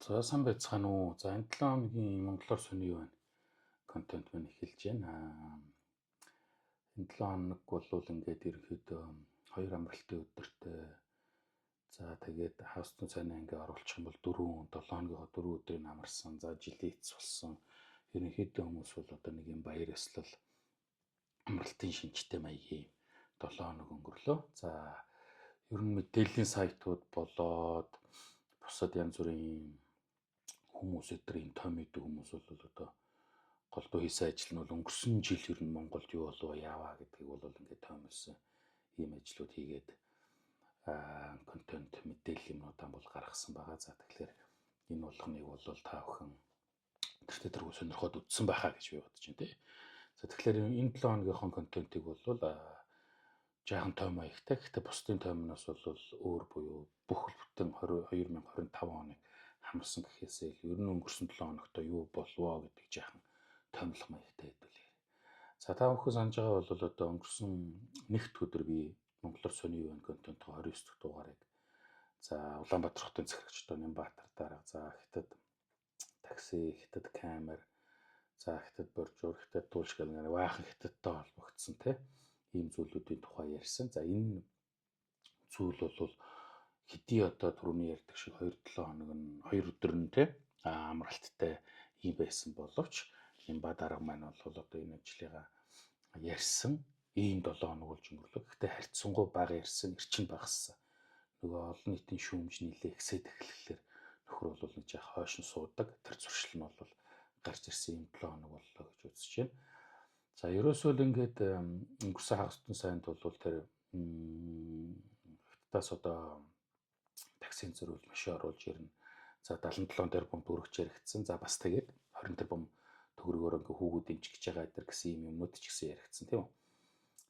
За сайн байцгаана уу. За энэ 7 хоногийн Монголоор сони юу байна? Контент мань эхэлж байна. Энэ 7 хоног бол ингээд ерөнхийдөө хоёр амралтын өдөртэй. За тэгээд хавстан цайнаа ингээд оруулчих юм бол 4 7 хоногийн 4 өдрийг амарсан. За жилийн эц болсон. Ерөнхийдөө хүмүүс бол одоо нэг юм баяр ёслол амралтын шинжтэй маягийн 7 хоног өнгөрлөө. За ер нь мэдээллийн сайтууд болоод бусад янз бүрийн хүмүүс өдрийн том мэдээ хүмүүс бол одоо голдуу хийсэн ажил нь бол өнгөрсөн жил ер нь Монголд юу болов яаваа гэдгийг бол ингээд томилсон ийм ажлууд хийгээд контент мэдээлэл юмудаа бол гаргасан байгаа. За тэгэхээр энэ болгоныг бол та бүхэн тэртээ тэргүй сонирхоод үзсэн байхаа гэж би бодож байна тий. За тэгэхээр энэ 7 хоногийнхоо контентыг бол жаахан том маягтай. Гэхдээ бусдын томноос бол өөр буюу бүх бүтэн 2025 оныг хамарсан гэхээсээ ер нь өнгөрсөн 7 хоногтой юу болвоо гэдэг жаахан томлох маягтай хэдүүлээ. За та бүхэн санаж байгаа бол одоо өнгөрсөн нэгд өдөр би Монголоор сони юу вэ контент 29 дахь дугаарыг за Улаанбаатар хотын захирагчдаа Нямбатар дарга за хятад такси, хятад камер, за хятад боржуур, хятад туулшгал гэх баахан хятадтай холбогдсон ийм зүйлүүдийн тухай ярьсан. За энэ зүйл бол хэдий одоо түрүүний ярьдаг шиг 2-7 хоног нь 2 өдөр нь амралттай ийм байсан боловч Нямба дарга маань бол одоо энэ ажлыг ярьсан ийм 7 хоног болж өнгөрлөө. Гэхдээ харьцангуй бага ярьсан, эрчин багассан. Нөгөө олон нийтийн шүүмж нийлээ ихсээд эхлэхлээр нөхөр бол нэг жаа хойш нь суудаг. Тэр зуршил нь бол гарч ирсэн ийм 7 хоног боллоо гэж үзэж байна. За ерөөсөө л ингээд өнгөрсөн хагас тутан сайнд бол тэр хятадаас одоо таксинд зөрүүл машин оруулж ирнэ. За 77 тэрбум төгрөг яригдсан. За бас тэгээд 20 тэрбум төгрөгөөр ингээ хүүгүүд дэмжих гэж байгаа гэдэг гэсэн юм юмнууд ч гэсэн яригдсан тийм үү.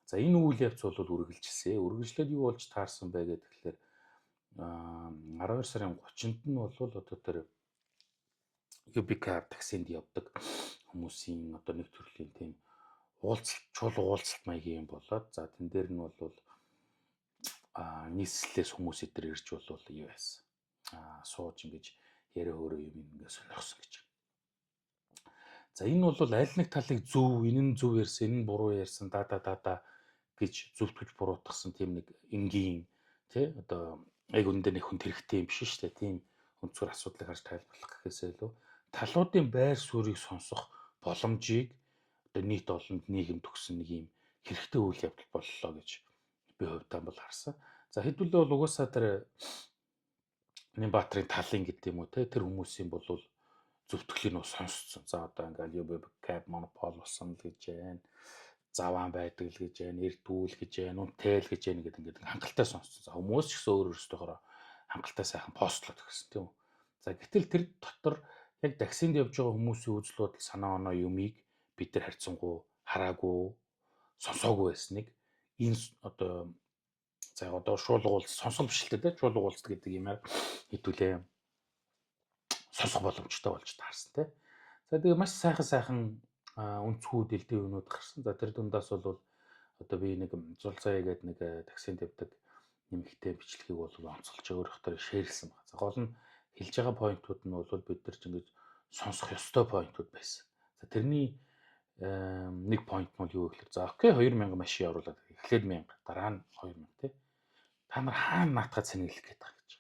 За энэ үйл явц бол үргэлжилсэн. Үргэлжлээд юу болж таарсан бэ гэхээр 12 сарын 30-нд нь бол одоо тэр UBCab таксинд явдаг хүмүүсийн одоо нэг төрлийн тийм чуулга уулзалт маягийн юм болоод за тэн дээр нь бол нийслэлээс хүмүүс эдэр ирж бол юу байсан. Сууж ингэж яриа өөрөө юм ингэ сонирхсон гэж. За энэ бол аль нэг талыг зөв, энэ нь зөв ярьсан, энэ нь буруу ярьсан, гэж зөвтгөж буруутгасан тийм нэг энгийн тий одоо яг үндэ нэг хүн хэрэгтэй юм биш шүү дээ. Тийм өнцгөр асуудлыг харж тайлбарлах гэхээсээ илүү талуудын байр суурийг сонсох боломжийг одоо нийт олонд нийгэм төгсөн нэг юм хэрэгтэй үйл явдал боллоо гэж би хувьдаа бол харсан. За хэдүүлээ бол угаасаа тэр Нямбатрын талын гэдэг юм уу те тэр хүмүүсийн бол зөвтгөлийн нь сонсцсон. За одоо ингээл UBCab монопол болсон л гэж байна. Заваан байдаг л гэж байна, эрдүүл гэж байна, үнэтэй л гэж байна гэдэг ингээд хангалттай сонсцсон. За хүмүүс ч гэсэн өөрөөсөөр хангалттай сайхан постлоод өгсөн тийм үү. За гэтэл тэр дотор яг таксинд явж байгаа хүмүүсийн үзэл бодол санаа оноо юмыг бид нар харьцангуй хараагүй, сонсоогүй байсныг энэ одоо за одоо шуулгуулт сонсгол бишэлтэй тийм шуулгуулт гэдэг юмар хэдүүлээ сонсох боломжтой болж таарсан тийм. За тэгээ маш сайхан өнцгүүд дэлдэв юмнууд гарсан. За тэр дундаас бол одоо би нэг зулцаа гэдэг нэг таксинд явдаг нэмэгтэй бичлэгийг бол онцолж өөрөөх төр шеэрлсэн байна. За гол нь хэлж байгаа поинтууд нь бол бид нар ч ингэж сонсох ёстой поинтууд байсан. За тэрний нэг поинт нь юу гэхээр за окей 2000 машин оруулаад эхлээд 1000 дараа нь 2000 тий. Та нар хаана наатахад цэнэглэх гээд байгаа гэж.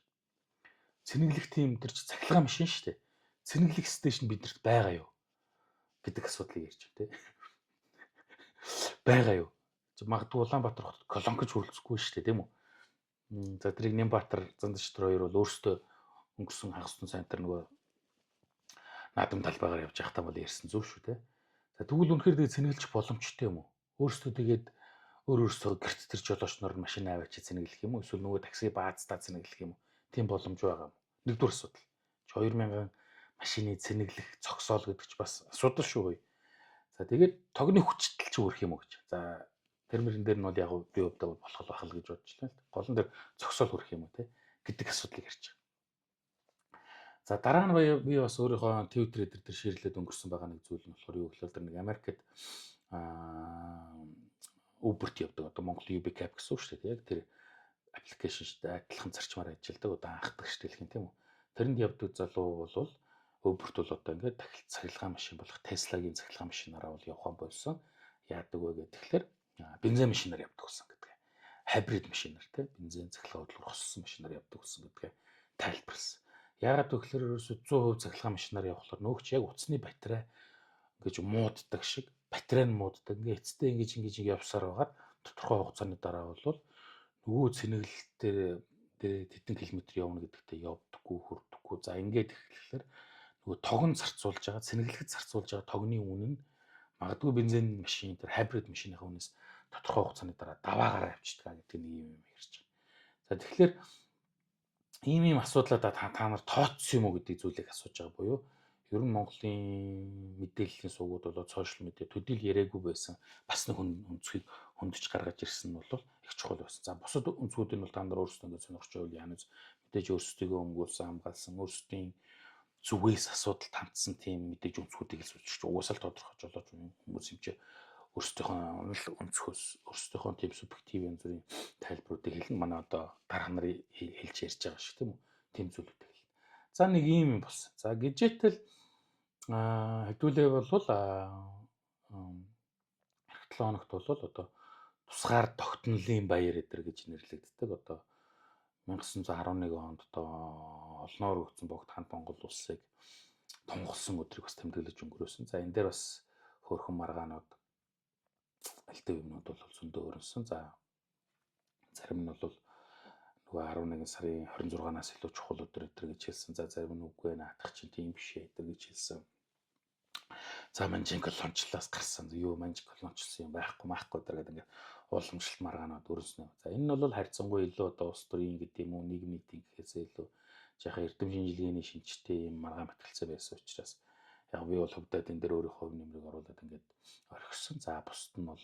Цэнэглэх тийм тэр чи цахилгаан машин шүү дээ. Цэнэглэх стейшн биднэрт байгаа юу гэдэг асуудлыг ярьж байна тий. Байгаа юу? Магадгүй Улаанбаатар хотод колонкож хүрэлцэхгүй шүү дээ тийм үү? За тэрийг Нямбатар Занданчтар хоёр бол өөрсдөө өнгөрсөн хагас тутан сайн тэр нөгөө наадам талбайгаар явж байхдаа бол ярьсан зөв шүү те. За тэгвэл үнэхээр тэгээ цэнэглэж боломжтой юм уу? Өөрсдөө тэгээд өөрөөсөө гэрт тэр жолоочноор машин аваач цэнэглэх юм уу? Эсвэл нөгөө такси баацтаа цэнэглэх юм уу? Тийм боломж байгаа юм. Нэгдүгээр асуудал. 2000 машины цэнэглэх зогсоол гэдэг чи бас асуудал шүү хөөе. За тэгээд тогны хүчтэл ч өөрөх юм уу гэж. За тэрмэрэн дээр нь бол яг би хувьдаа болох байх л гэж бодож байна л. Гол нь дээр зогсоол хүрэх юм уу те гэдэг асуудлыг ярьж байгаа. За дараа нь би бас өөрийнхөө Twitter дээр шеэрлээд өнгөрсөн байгаа нэг зүйл нь болохоор юу гэхээр тэр нэг Америкт Uber-т явдаг одоо Монгол UBCab гэсэн үг шүү дээ. Яг тэр аппликейшн шүү дээ. Адилхан зарчмаар ажилладаг одоо анхдагч дэлхийн тийм үү. тэрэнд явдаг залуу бол Uber-т бол одоо ингээд дахил цахилгаан машин болох Tesla-гийн цахилгаан машинаараа бол явах болсон. Яадаг вэ гэхээр тэгэхээр бензин машинаар явдаг болсон гэдэг. Хибрид машинаар тий бензин цахилгаан хөдөлгөөр хоссон машинаар явдаг болсон гэдгээ тайлбарласан. Яагаад гэвэл ерөөсөө 100% цахилгаан машинаар явхлаар нөгөөч яг утасны батарей ингэж мууддаг шиг батарей нь мууддаг. Ингээ эцэстээ ингэж явсаар байгаад тодорхой хугацааны дараа бол нөгөө цэнэглэл дээр тэдэн километр явна гэдэгтээ явдаггүй хүрдэггүй. За ингээд ихлэхээр нөгөө тог нь зарцуулж байгаа цэнэглэхэд зарцуулж байгаа тогны үнэ нь магадгүй бензин машин тэр хибрид машиныхаа үнээс тодорхой хугацааны дараа даваагараа авчдаг гэдэг нэг юм ярьж байгаа. За тэгэхээр ийм асуудлаа та нар тооцсон юм уу гэдэг зүйлийг асууж байгаа буюу ер нь Монголын мэдээллийн сувгууд болоод сошиал медиа төдийл яриаггүй байсан бас нэг өнцгийг хөндөж гаргаж ирсэн нь бол их чухал байсан. За бусад өнцгүүдийг бол та нар өөрсдөө ингэ сонирхож байвал яана мэдээж өөрсдөө өмгөөлсөн хамгаалсан өөрсдийн зүгээс асуудал тандсан тийм мэдээж өнцгүүдийг л суулж угаасаа л тодорхойж болооч хүмүүс юм чи өөрсдийнхөө өнцгөөс өөрсдийнхөө тийм субъектив янз бүрийн тайлбаруудыг хэлнэ. Манай одоо дарга нарын хэлж ярьж байгаа шиг тийм үү? Тийм зүйлүүдийг хэлнэ. За нэг ийм юм болсон. За гижээтэл хэдүүлээ бол 7 хоногт бол одоо тусгаар тогтнолын баяр эдэр гэж нэрлэгддэг. Одоо 1911 онд одоо олноор өгсөн богд хамт Монгол улсыг тунгалсан өдрийг бас тэмдэглэж өнгөрөөсөн. За энэ дээр бас хөөрхөн маргаанууд алтай юмнууд бол зөндөө өрнөсөн. За зарим нь бол нөгөө 11 сарын 26-наас илүү чухал өдөр гэж хэлсэн. За зарим нь үгүй наадах чинь тийм биш ээ гэж хэлсэн. За манжин колоничлаас гарсан. Юу манжин колоничлсан юм байхгүй гэдэг ингээд уламжлалт маргаанууд өрнөснө. За энэ нь бол харьцангуй илүү одоо улс төрийн гэдэг юм уу нийгмийн гэхээсээ илүү жаахан эрдэм шинжилгээний шинжтэй юм маргаан баталцаа байсан учраас яг би бол хөвдөд энэ дээр өөрийнхөө хувь нэмрийг оруулаад ингээд орхисон. За бусд нь бол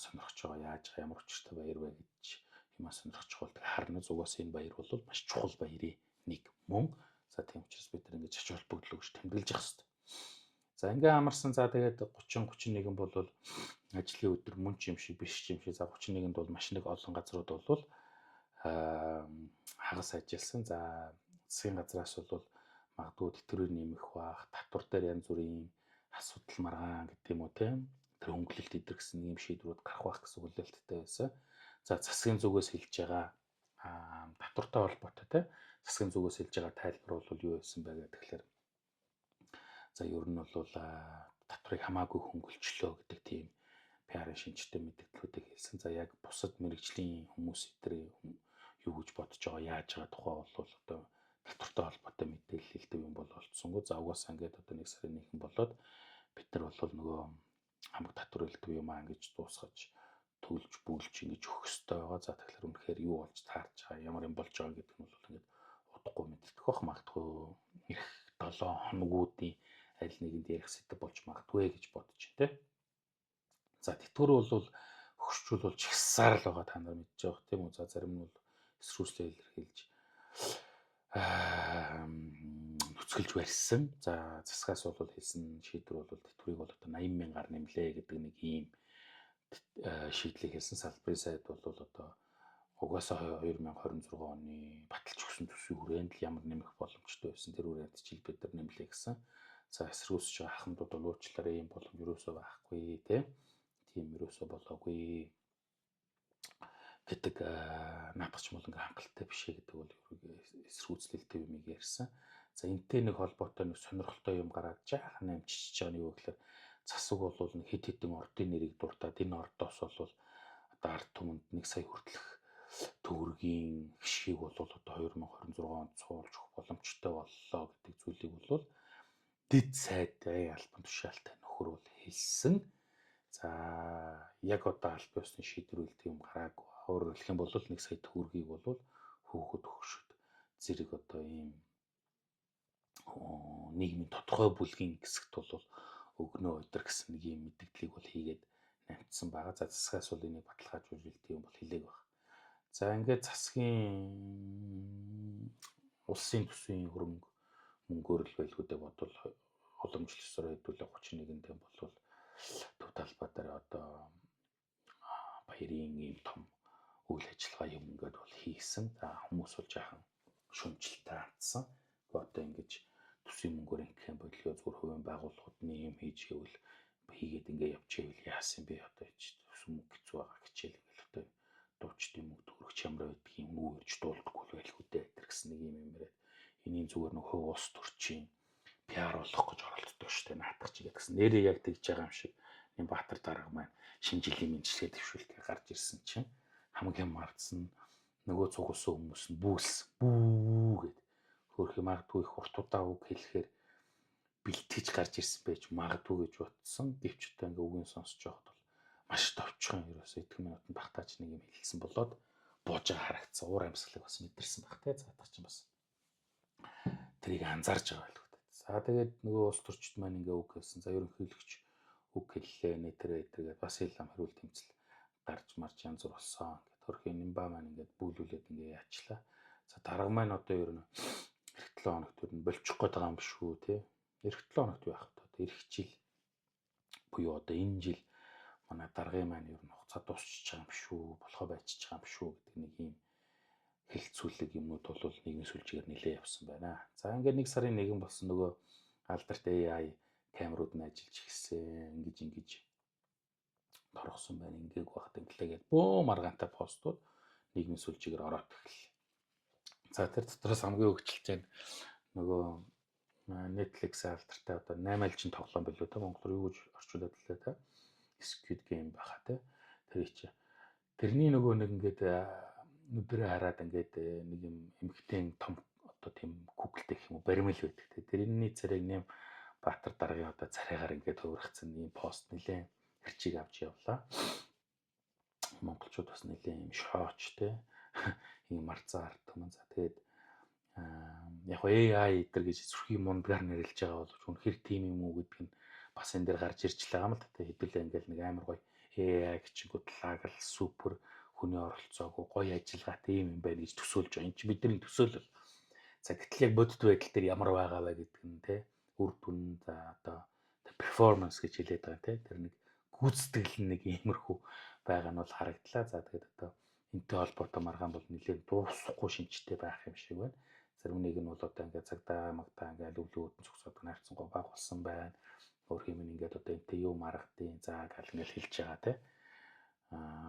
сонирхож байгаа яаж ямар учиртай баяр вэ гэж юмаа сонирхож байгаа. Харна зугаас энэ баяр бол маш чухал баярын нэг мөн. За тийм учраас бид нар ингэж ач холбогдол өгч тэмдэглэж явах хэрэгтэй. За ингээ амарсан. За тэгээд 30-31 бол ажлын өдөр мөн ч юм шиг биш юм шиг. За 31-нд бол маш нэг олон газрууд бол хагас ажилласан. За засгийн газраас бол магадгүй тэтгэврийг нэмэх бах, татвар дээр янз бүрийн асуудал маргаан гэдэг юм уу тийм тэр хөнгөлөлт идэр гэсэн ийм шийдвэрүүд гарах байх гэсэн хүлээлттэй байсан. За засгийн зүгээс хэлж байгаа татвартай холбоотой тийм засгийн зүгээс хэлж байгаа тайлбар бол юу байсан бэ гэхээр за ер нь бол татварыг хамаагүй хөнгөлчлөө гэдэг тийм PR-ын шинжтэй мэдээллүүдийг хэлсэн. За яг бусад мэрэгжлийн хүмүүс эдрээ юу гэж бодож байгаа яаж байгаа тухай бол одоо татвартай холбоотой мэдээлэл хэлдэг юм бол олдсонгүй. За угаасаа ингээд одоо 1 сарын 1-нд болоод бид нар бол нөгөө хамаг татвар хэлдэг юм ингэж дуусгаж төлж бүглж ингэж өгөх хэрэгтэй байгаа. За тэгэхээр үнэхээр юу болж таарч байгаа ямар юм болж байгаа гэдэг нь бол ингээд удахгүй мэддэг бах магадгүй эх 7 хоногуудын аль нэгэнд ярих сэдв болж магадгүй гэж бодож байна те. За тэтгэр бол өгшчүүл болж ихсаар л байгаа та нар мэдж байгаа тийм үү. За зарим нь бол эсрүүслээ илэрхийлж нүцгэлж барьсан. За засгаас бол хэлсэн шийдвэр бол тэтгэврийг бол одоо 80 мянгаар нэмлээ гэдэг нэг ийм шийдлийг хэлсэн. Салбарын сайд бол одоо угаасаа 2026 оны баталж өгсөн төсвийн хүрээнд л ямар нэмэх боломжтой байсан тэр хүрээнд ч бид нар нэмлээ гэсэн. За эсрүүсэж байгаа ахмадууд бол уучлаарай ийм боломж юусоо байхгүй тийм юусоо болоогүй гэдэг наадах ч юм бол ингээ хангалттай биш гэдэг бол эсрүүцлэлтэй юм ярьсан. За энтэй нэг холбоотой нэг сонирхолтой юм гараад жаахан амжиж байгаа нь юу гэхээр засаг бол нэг хэд хэдэн ордын нэрийг дуртаад энэ ордоос бол одоо ард түмэнд 1 сая хүртэлх төгрөгийн хишгийг бол одоо 2026 онд суулж өгөх боломжтой боллоо гэдэг зүйлийг бол дэд сайдын албан тушаалтай нөхөр бол хэлсэн. За яг одоо аль биесны шийдвэрлэдэг юм гараагүй. Өөрөөр хэлэх юм бол 1 сая төгрөгийг бол хөөхд өгшөд зэрэг одоо ийм нийгмийн тодорхой бүлгийн хэсэгт бол өгнөө өдр гэсэн нэг юм мэдээллийг бол хийгээд намжсан байгаа. За засгаас бол энийг баталгаажуулж хэлдэг юм бол хэлээг баг. За ингээд засгийн улсын төсвийн хөрөнгө мөнгөөр л байлгуудаа бодвол уламжлалсаар хэдүүлээ 31-нд юм бол төв талбай дээр одоо баярын ийм том үйл ажиллагаа юм ингээд бол хийсэн. За хүмүүс бол жаахан шүмжэлтэй хандсан. Одоо ингэж төсвийн мөнгөөр ингэх юм бодлого зүгээр хувийн байгууллагуудны юм хийж гэвэл хийгээд ингээ явчихвэл яасан бэ одоо төсвийн мөнгө хэцүү байгаа хичээл ингээл одоо дуучдын мөнгө төгрөгч ямар байдаг юм уу гэж дуулдаггүй л байх үдэ гэсэн нэг юм яриад энийн зүгээр нэг хувь улс төрчийн PR болох гэж оролддог шүү дээ наадах чигээ гэсэн нэрээ яг тэгж байгаа юм шиг энэ Баатар дарга маань шинэ жилийн мэндчлэгээ төвшүүлдэг гарч ирсэн чинь хамгийн мардсан нөгөө цугулсан хүмүүс нь бүүс бүү гэд хөөх юм магадгүй их уртудаа үг хэлэхээр бэлтгэж гарч ирсэн байж магадгүй гэж бодсон. Гэвч одоо ингээ үгийн сонсож байхад бол маш товчхон ерөөсөө итгэх минутанд багтаач нэг юм хэлсэн болоод бууж байгаа харагдсан. Уур амьсгалыг бас мэдэрсэн баг те заадах чинь бас тэрийг анзаарж байгаа байлгүй. За тэгээд нөгөө улс төрчид маань ингээ үг хэлсэн. За ерөнхийлөгч үг хэллээ нэтэрээ эдэргээд бас илам хэрүүл тэмцэл гарч марч янз бүр болсон. Ингээд хөрхийн Нимба маань ингээд бүүлүүлээд ингээ яачлаа. За дарга маань одоо ер нь эх 7 хоногт ер нь болчих гээд байгаа юм биш үү те. Эх 7 хоногт байх одоо эх жил буюу одоо энэ жил манай даргын маань ер нь хугацаа дуусчих байгаа юм шүү. Болохоо байчих байгаа юм шүү гэдэг нэг юм хэлцүүлэг юмнууд бол нийгмийн сүлжээгээр нэлээд явсан байна. За ингээд 1 сарын 1 болсон нөгөө алдарт AI камерууд нь ажиллаж эхэлсэн. Ингэж торгосон байна. Ингээг багт инглээгээд бөө маргаантай постууд нийгмийн сүлжээгээр ороод эхэллээ. За тэр дотроос хамгийн хөгжилтэй нөгөө Netflix алдартай одоо 8альжин тоглоом билүү те Монгол руу юу гэж орчуулад лээ те Squid Game баха те тэр чи тэрний нөгөө нэг ингээд нүдрээ хараад ингээд нэг юм эмхтэн том одоо тийм Google-тэй гэх юм уу баримл байдаг те тэрний царайг нэм Баатар даргын одоо царайгаар ингээд хувиргацсан ийм пост нэлээ хэрчийг авч явлаа. Монголчууд бас нэлээ юм шооч те ийм марцаа арт юм. За тэгээд яг AI эдэр гэж зүрхийн мундгаар нэрлэж байгаа бол үнэхээр тийм юм уу гэдг нь бас энэ дээр гарч ирж байгаа юм л та хэдүүлээ ингээл нэг амар гоё AI гिचгүүд лагал супер хүний оролцоогүй гоё ажиллагаатай юм байна гэж төсөөлж байгаа. Энд чи бидний төсөөлөл. За гэтэл яг бодит байдал дээр ямар байгаа вэ гэдэг нь те үр дүн за одоо перформанс гэж хэлээд байгаа те тэр нэг гүйцэтгэл нэг иймэрхүү байгаа нь бол харагдлаа. За тэгээд одоо энтэй холбоотой маргаан бол нэлээд дуусахгүй шинжтэй байх юм шиг байна. Зарим нэг нь бол одоо ингээд цагдаа магдаа ингээд өвлөөдөн цогцоод найрцсангүй баг болсон байна. Өөр юм ингээд одоо энтэй юу маргадیں۔ За гал ингээд хэлж байгаа те.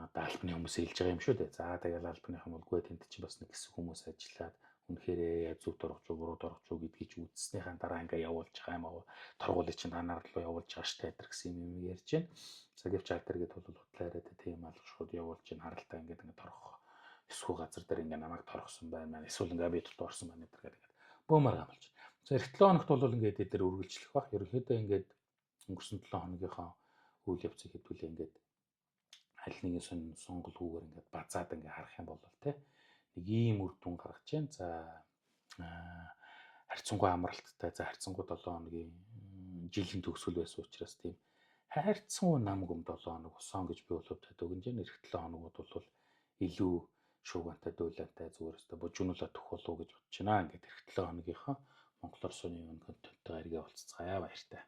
Одоо албаны хүмүүс хэлж байгаа юм шүү дээ. За тэгэл албаны хүмүүлгүй тэнд чинь бас нэг хэсэг хүмүүс ажиллаад үнэхээр зөв дөрвч уу буруу дөрвч уу гэдгийг ч үзснийхаа дараа ингээд явуулж байгаа юм аа. Торгуулийг чинь танаар руу явуулж байгаа штэ гэсэн юм ярьж байна. За гэвч альтер гэдэг бол хутлаа яриад тийм алга шууд явуулж чинь харалтаа ингээд торгох эсхүү газар дээр ингээд намайг торгосон байна. Эсвэл ингээд би дотор орсон байна гэдэг бөөмөр гамалж. За эх 7 хоногт бол ингээд эдгээр үргэлжлэх бах. Ерөнхийдөө ингээд өнгөрсөн 7 хоногийнхоо үйл явцыг хэдүүлээ ингээд аль нэгэн сонголгүйгээр ингээд базаад ингээд харах юм бол те нэг ийм үр дүн гаргаж байна. За харьцангуй амралттай. За харьцангуй 7 хоногийн жилийн төгсгөл байсан учраас тийм хайрцангуй нам гүм 7 хоног усан гэж би бол өгнж байна. Эх 7 хоногуд бол илүү шуугантай дуйлантай зүгээр өстө бужигнуулаад төх болов уу гэж бодож байна. Ингээд эх 7 хоногийнхоо Монгол Орсын контенттой иргэ болцгаая баяртай.